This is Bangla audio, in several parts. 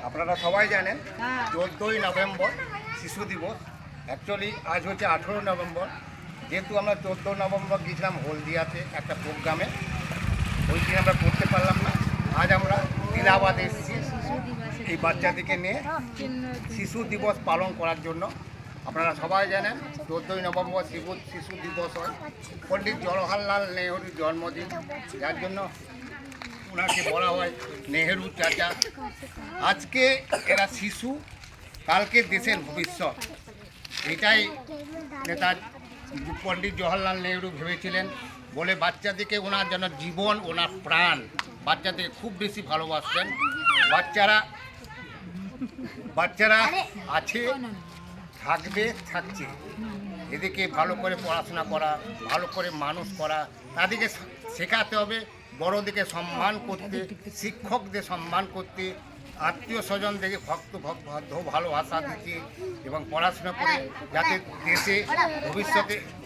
আপনারা সবাই জানেন 14ই নভেম্বর শিশু দিবস। অ্যাকচুয়ালি আজ হচ্ছে 18 নভেম্বর। যেহেতু আমরা 14 নভেম্বর গিয়েছিলাম হলদিয়াতে একটা প্রোগ্রামে, ওই দিন আমরা করতে পারলাম না। আজ আমরা দিলাবাদ এসেছি এই বাচ্চাদেরকে নিয়ে শিশু দিবস পালন করার জন্য। আপনারা সবাই জানেন 14ই নভেম্বর শিশু দিবস হয়, পণ্ডিত জওহরলাল নেহরুর জন্মদিন, যার জন্য ওনাকে বলা হয় নেহেরু চাচা। আজকে এরা শিশু, কালকে দেশের ভবিষ্যৎ। এটাই নেতা পণ্ডিত জওহরলাল নেহরু ভেবেছিলেন বলে বাচ্চাদেরকে ওনার যেন জীবন, ওনার প্রাণ, বাচ্চাদেরকে খুব বেশি ভালোবাসতেন। বাচ্চারা আছে, থাকবে, থাকছে। এদিকে ভালো করে পড়াশোনা করা, ভালো করে মানুষ করা, তাদেরকে শেখাতে হবে বড়দিকে সম্মান করতে, শিক্ষকদের সম্মান করতে, আত্মীয় স্বজনদেরকে ভালোবাসা দিতে এবং পড়াশোনা করে যাতে দেশে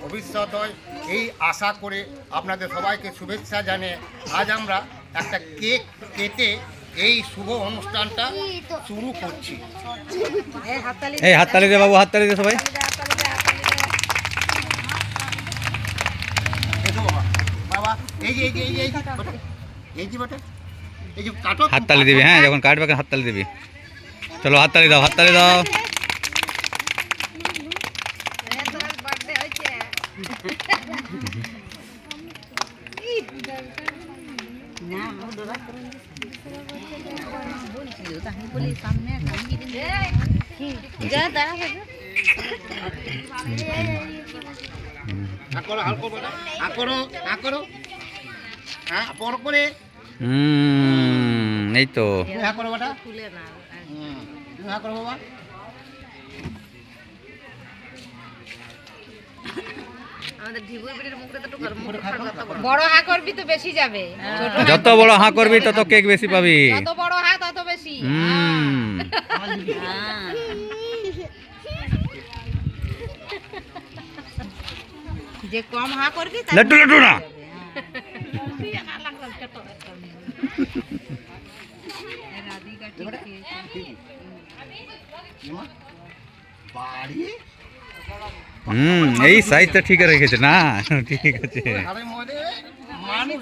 ভবিষ্যৎ হয়, এই আশা করে আপনাদের সবাইকে শুভেচ্ছা জানিয়ে আজ আমরা একটা কেক কেটে এই শুভ অনুষ্ঠানটা শুরু করছি। এই হাততালি দে বাবু, হাততালি দে সবাই। বাবা এই যে কাটো, হাততালি দিবি, হ্যাঁ যখন কাটবে হাততালি দিবি। চলো হাততালি দাও, হাততালি দাও। এই তো বড় হা করবি তো বেশি যাবে, যত বড় হা করবি তত কেক বেশি পাবি। যত বড় হা তত বেশি। যে কম হা করবি লাড্ডু লাড্ডু না। এই সাইজটা ঠিক রেখেছে না, ঠিক আছে। মানুষ